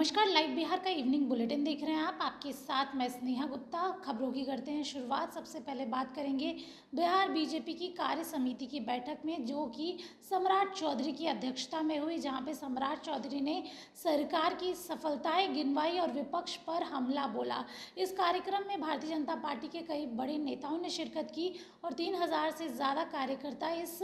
नमस्कार, लाइव बिहार का evening bulletin देख रहे हैं आप। आपके साथ मैं स्नेहा गुप्ता। खबरों की करते हैं शुरुआत। सबसे पहले बात करेंगे बिहार बीजेपी की कार्य समिति की बैठक में, जो कि सम्राट चौधरी की अध्यक्षता में हुई, जहां पे सम्राट चौधरी ने सरकार की सफलताएं गिनवाई और विपक्ष पर हमला बोला। इस कार्यक्रम में भारतीय जनता पार्टी के कई बड़े नेताओं ने शिरकत की और 3000 से ज़्यादा कार्यकर्ता इस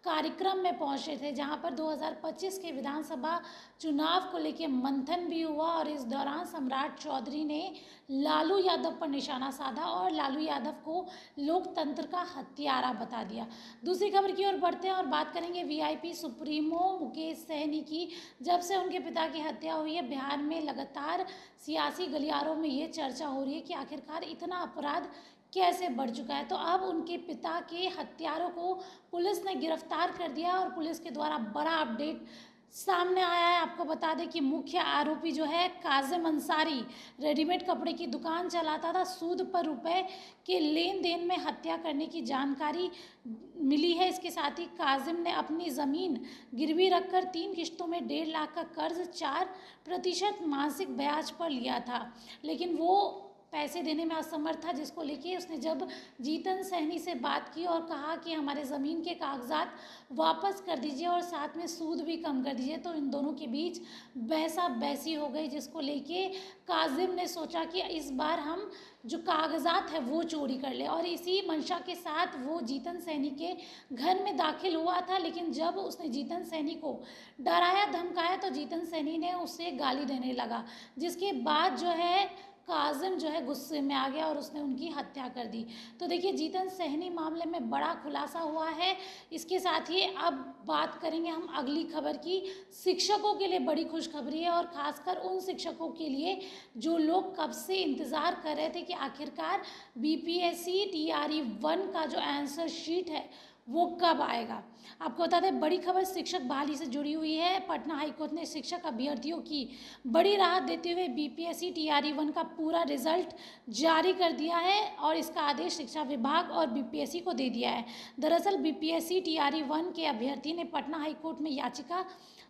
कार्यक्रम में पहुंचे थे, जहां पर 2025 के विधानसभा चुनाव को लेकर मंथन भी हुआ। और इस दौरान सम्राट चौधरी ने लालू यादव पर निशाना साधा और लालू यादव को लोकतंत्र का हत्यारा बता दिया। दूसरी खबर की ओर बढ़ते हैं और बात करेंगे वीआईपी सुप्रीमो मुकेश सहनी की। जब से उनके पिता की हत्या हुई है, बिहार में लगातार सियासी गलियारों में ये चर्चा हो रही है कि आखिरकार इतना अपराध कैसे बढ़ चुका है। तो अब उनके पिता के हत्यारों को पुलिस ने गिरफ्तार कर दिया और पुलिस के द्वारा बड़ा अपडेट सामने आया है। आपको बता दें कि मुख्य आरोपी जो है काजिम अंसारी रेडीमेड कपड़े की दुकान चलाता था। सूद पर रुपए के लेन देन में हत्या करने की जानकारी मिली है। इसके साथ ही काजिम ने अपनी ज़मीन गिरवी रखकर 3 किश्तों में 1.5 लाख का कर्ज 4% मासिक ब्याज पर लिया था, लेकिन वो पैसे देने में असमर्थ था, जिसको लेके उसने जब जीतन सहनी से बात की और कहा कि हमारे ज़मीन के कागजात वापस कर दीजिए और साथ में सूद भी कम कर दीजिए, तो इन दोनों के बीच बहसा बहसी हो गई, जिसको लेके काजिम ने सोचा कि इस बार हम जो कागजात है वो चोरी कर ले। और इसी मंशा के साथ वो जीतन सहनी के घर में दाखिल हुआ था, लेकिन जब उसने जीतन सहनी को डराया धमकाया तो जीतन सहनी ने उसे गाली देने लगा, जिसके बाद जो है काजिम जो है गुस्से में आ गया और उसने उनकी हत्या कर दी। तो देखिए, जीतन सहनी मामले में बड़ा खुलासा हुआ है। इसके साथ ही अब बात करेंगे हम अगली खबर की। शिक्षकों के लिए बड़ी खुशखबरी है और ख़ासकर उन शिक्षकों के लिए जो लोग कब से इंतज़ार कर रहे थे कि आखिरकार बीपीएससी टीआरई 1 का जो आंसर शीट है वो कब आएगा। आपको बता दें, बड़ी खबर शिक्षक बहाली से जुड़ी हुई है। पटना हाईकोर्ट ने शिक्षक अभ्यर्थियों की बड़ी राहत देते हुए बीपीएससी टीआरई 1 का पूरा रिजल्ट जारी कर दिया है और इसका आदेश शिक्षा विभाग और बीपीएससी को दे दिया है। दरअसल बीपीएससी टीआरई 1 के अभ्यर्थी ने पटना हाईकोर्ट में याचिका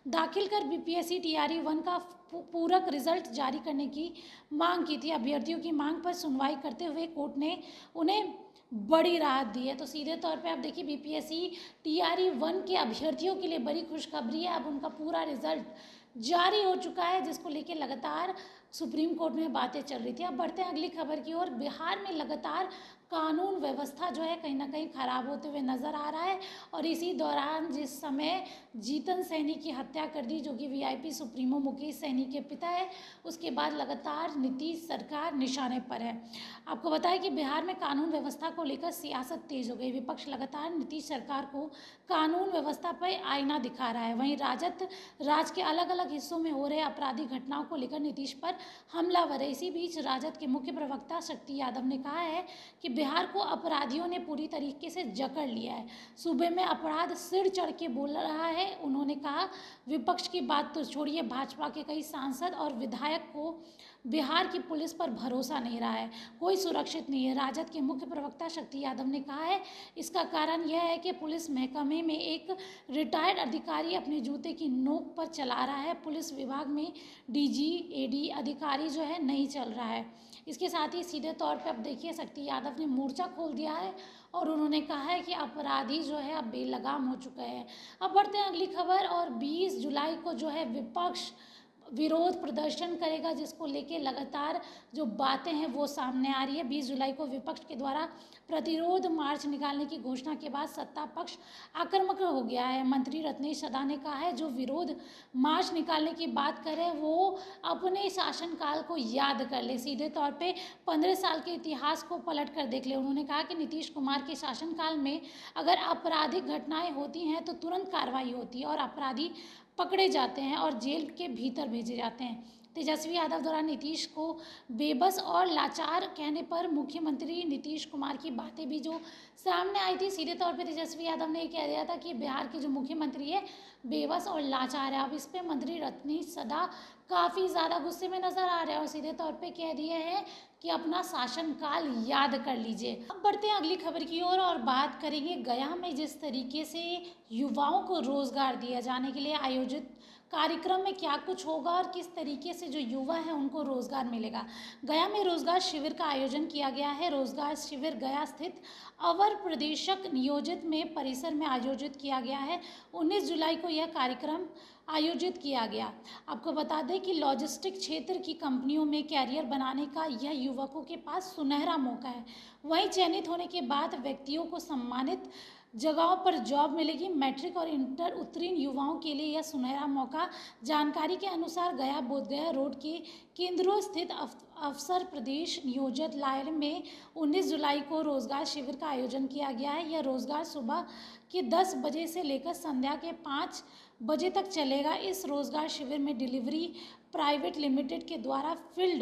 दाखिल कर बीपीएससी टीआरई 1 का पूरक रिजल्ट जारी करने की मांग की थी। अभ्यर्थियों की मांग पर सुनवाई करते हुए कोर्ट ने उन्हें बड़ी राहत दी है। तो सीधे तौर पे आप देखिए, बीपीएससी टीआरई 1 के अभ्यर्थियों के लिए बड़ी खुशखबरी है। अब उनका पूरा रिजल्ट जारी हो चुका है, जिसको लेके लगातार सुप्रीम कोर्ट में बातें चल रही थी। अब बढ़ते हैं अगली खबर की ओर। बिहार में लगातार कानून व्यवस्था जो है कहीं ना कहीं ख़राब होते हुए नज़र आ रहा है और इसी दौरान जिस समय जीतन सहनी की हत्या कर दी, जो कि वीआईपी सुप्रीमो मुकेश सहनी के पिता है, उसके बाद लगातार नीतीश सरकार निशाने पर है। आपको बताया कि बिहार में कानून व्यवस्था को लेकर सियासत तेज हो गई। विपक्ष लगातार नीतीश सरकार को कानून व्यवस्था पर आईना दिखा रहा है। वहीं राजद राज्य के अलग अलग हिस्सों में हो रहे आपराधिक घटनाओं को लेकर नीतीश पर हमलावर है। इसी बीच राजद के मुख्य प्रवक्ता शक्ति यादव ने कहा है कि बिहार को अपराधियों ने पूरी तरीके से जकड़ लिया है। सूबे में अपराध सिर चढ़ के बोल रहा है। उन्होंने कहा, विपक्ष की बात तो छोड़िए, भाजपा के कई सांसद और विधायक को बिहार की पुलिस पर भरोसा नहीं रहा है, कोई सुरक्षित नहीं है। राजद के मुख्य प्रवक्ता शक्ति यादव ने कहा है, इसका कारण यह है कि पुलिस महकमे में एक रिटायर्ड अधिकारी अपने जूते की नोक पर चला रहा है। पुलिस विभाग में डीजी एडी अधिकारी जो है नहीं चल रहा है। इसके साथ ही सीधे तौर पे अब देखिए, शक्ति यादव ने मोर्चा खोल दिया है और उन्होंने कहा है कि अपराधी जो है अब बेलगाम हो चुके हैं। अब बढ़ते हैं अगली खबर। और 20 जुलाई को जो है विपक्ष विरोध प्रदर्शन करेगा, जिसको लेके लगातार जो बातें हैं वो सामने आ रही है। 20 जुलाई को विपक्ष के द्वारा प्रतिरोध मार्च निकालने की घोषणा के बाद सत्ता पक्ष आक्रामक हो गया है। मंत्री रत्नेश सदा ने कहा है, जो विरोध मार्च निकालने की बात करे वो अपने शासनकाल को याद कर ले, सीधे तौर पे 15 साल के इतिहास को पलट कर देख ले। उन्होंने कहा कि नीतीश कुमार के शासनकाल में अगर आपराधिक घटनाएं होती हैं तो तुरंत कार्रवाई होती है और अपराधी पकड़े जाते हैं और जेल के भीतर भेजे जाते हैं। तेजस्वी यादव द्वारा नीतीश को बेबस और लाचार कहने पर मुख्यमंत्री नीतीश कुमार की बातें भी जो सामने आई थी। सीधे तौर पे तेजस्वी यादव ने कह दिया था कि बिहार के जो मुख्यमंत्री है बेबस और लाचार है। अब इस पे मंत्री रत्नेश सदा काफ़ी ज़्यादा गुस्से में नज़र आ रहे हैं और सीधे तौर पे कह दिए हैं कि अपना शासनकाल याद कर लीजिए। अब बढ़ते हैं अगली खबर की ओर और बात करेंगे गया में जिस तरीके से युवाओं को रोजगार दिया जाने के लिए आयोजित कार्यक्रम में क्या कुछ होगा और किस तरीके से जो युवा है उनको रोजगार मिलेगा। गया में रोजगार शिविर का आयोजन किया गया है। रोजगार शिविर गया स्थित अवर प्रदेशक नियोजित में परिसर में आयोजित किया गया है। 19 जुलाई को यह कार्यक्रम आयोजित किया गया। आपको बता दें कि लॉजिस्टिक क्षेत्र की कंपनियों में कैरियर बनाने का यह युवकों के पास सुनहरा मौका है। वहीं चयनित होने के बाद व्यक्तियों को सम्मानित जगहों पर जॉब मिलेगी। मैट्रिक और इंटर उत्तीर्ण युवाओं के लिए यह सुनहरा मौका। जानकारी के अनुसार गया बोधगया रोड के केंद्रों स्थित अफसर प्रदेश नियोजित लायल में 19 जुलाई को रोजगार शिविर का आयोजन किया गया है। यह रोजगार सुबह के 10 बजे से लेकर संध्या के 5 बजे तक चलेगा। इस रोजगार शिविर में डिलीवरी प्राइवेट लिमिटेड के द्वारा फील्ड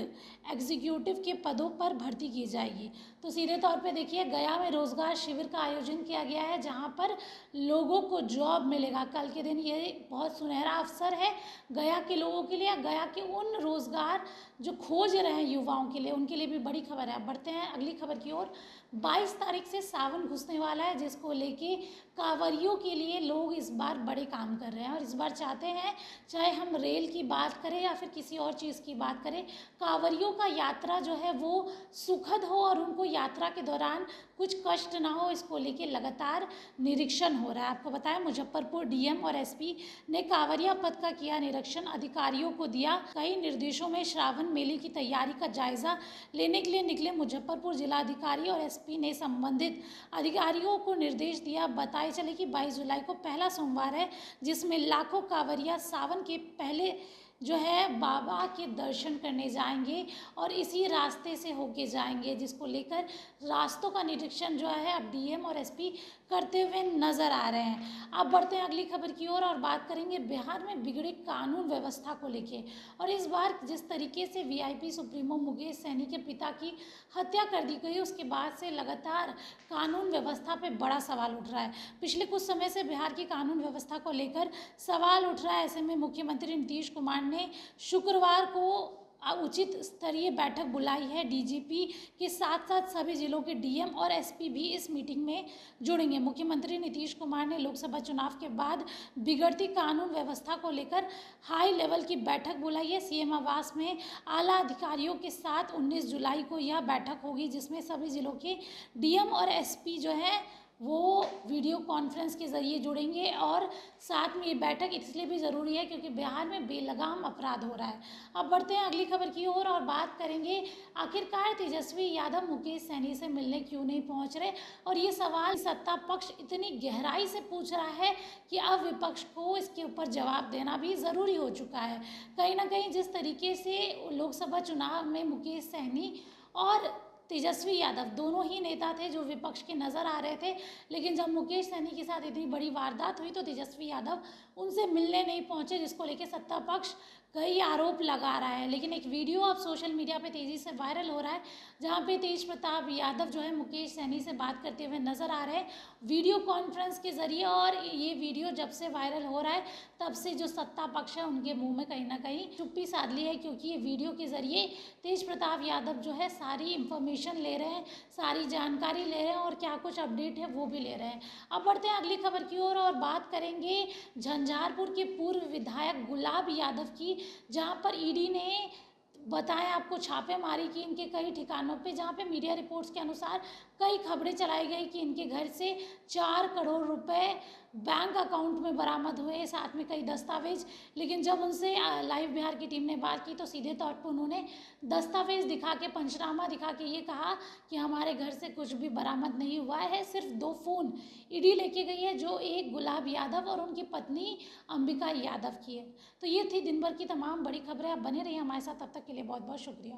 एग्जीक्यूटिव के पदों पर भर्ती की जाएगी। तो सीधे तौर पे देखिए, गया में रोजगार शिविर का आयोजन किया गया है जहां पर लोगों को जॉब मिलेगा। कल के दिन ये बहुत सुनहरा अवसर है गया के लोगों के लिए, गया के उन रोजगार जो खोज रहे हैं युवाओं के लिए, उनके लिए भी बड़ी खबर है। बढ़ते हैं अगली खबर की ओर। 22 तारीख से सावन घुसने वाला है, जिसको लेके कांवरियों के लिए लोग इस बार बड़े काम कर रहे हैं और इस बार चाहते हैं, चाहे हम रेल की बात करें या फिर किसी और चीज़ की बात करें, कांवरियों का यात्रा जो है वो सुखद हो और उनको यात्रा के दौरान कुछ कष्ट ना हो, इसको लेके लगातार निरीक्षण हो रहा है। आपको बताया, मुजफ्फरपुर डीएम और एसपी ने कांवरिया पथ का किया निरीक्षण, अधिकारियों को दिया कई निर्देशों में। श्रावण मेले की तैयारी का जायजा लेने के लिए निकले मुजफ्फरपुर जिलाधिकारी और एसपी ने संबंधित अधिकारियों को निर्देश दिया। बताए चले कि 22 जुलाई को पहला सोमवार है, जिसमें लाखों कांवरिया सावन के पहले जो है बाबा के दर्शन करने जाएंगे और इसी रास्ते से होके जाएंगे, जिसको लेकर रास्तों का निरीक्षण जो है अब डीएम और एसपी करते हुए नजर आ रहे हैं। अब बढ़ते हैं अगली खबर की ओर और बात करेंगे बिहार में बिगड़ी कानून व्यवस्था को लेके। और इस बार जिस तरीके से वीआईपी सुप्रीमो मुकेश सहनी के पिता की हत्या कर दी गई, उसके बाद से लगातार कानून व्यवस्था पे बड़ा सवाल उठ रहा है। पिछले कुछ समय से बिहार की कानून व्यवस्था को लेकर सवाल उठ रहा है। ऐसे में मुख्यमंत्री नीतीश कुमार ने शुक्रवार को उचित स्तरीय बैठक बुलाई है। डीजीपी के साथ साथ सभी जिलों के डीएम और एसपी भी इस मीटिंग में जुड़ेंगे। मुख्यमंत्री नीतीश कुमार ने लोकसभा चुनाव के बाद बिगड़ती कानून व्यवस्था को लेकर हाई लेवल की बैठक बुलाई है। सीएम आवास में आला अधिकारियों के साथ 19 जुलाई को यह बैठक होगी, जिसमें सभी जिलों के डीएम और एसपी जो है वो वीडियो कॉन्फ्रेंस के ज़रिए जुड़ेंगे। और साथ में ये बैठक इसलिए भी ज़रूरी है क्योंकि बिहार में बेलगाम अपराध हो रहा है। अब बढ़ते हैं अगली खबर की ओर और बात करेंगे, आखिरकार तेजस्वी यादव मुकेश सहनी से मिलने क्यों नहीं पहुंच रहे। और ये सवाल सत्ता पक्ष इतनी गहराई से पूछ रहा है कि अब विपक्ष को इसके ऊपर जवाब देना भी ज़रूरी हो चुका है। कहीं ना कहीं जिस तरीके से लोकसभा चुनाव में मुकेश सहनी और तेजस्वी यादव दोनों ही नेता थे जो विपक्ष के नज़र आ रहे थे, लेकिन जब मुकेश सहनी के साथ इतनी बड़ी वारदात हुई तो तेजस्वी यादव उनसे मिलने नहीं पहुंचे, जिसको लेकर सत्ता पक्ष कई आरोप लगा रहा है। लेकिन एक वीडियो अब सोशल मीडिया पे तेज़ी से वायरल हो रहा है, जहां पे तेज प्रताप यादव जो है मुकेश सहनी से बात करते हुए नज़र आ रहे हैं वीडियो कॉन्फ्रेंस के ज़रिए। और ये वीडियो जब से वायरल हो रहा है तब से जो सत्ता पक्ष है उनके मुँह में कहीं ना कहीं चुप्पी साध ली है, क्योंकि ये वीडियो के ज़रिए तेज प्रताप यादव जो है सारी इंफॉर्मेशन ले रहे हैं, सारी जानकारी ले रहे हैं और क्या कुछ अपडेट है वो भी ले रहे हैं। अब बढ़ते हैं अगली खबर की ओर और बात करेंगे झंझारपुर के पूर्व विधायक गुलाब यादव की, जहां पर ईडी ने बताया आपको छापेमारी की इनके कई ठिकानों पे, जहां पे मीडिया रिपोर्ट्स के अनुसार कई खबरें चलाई गई कि इनके घर से 4 करोड़ रुपए बैंक अकाउंट में बरामद हुए, साथ में कई दस्तावेज। लेकिन जब उनसे लाइव बिहार की टीम ने बात की तो सीधे तौर पर उन्होंने दस्तावेज दिखा के, पंचनामा दिखा के ये कहा कि हमारे घर से कुछ भी बरामद नहीं हुआ है, सिर्फ 2 फ़ोन ईडी लेके गई है, जो एक गुलाब यादव और उनकी पत्नी अंबिका यादव की है। तो ये थी दिन भर की तमाम बड़ी खबरें। आप बने रहिए हमारे साथ, तब तक के लिए बहुत बहुत शुक्रिया।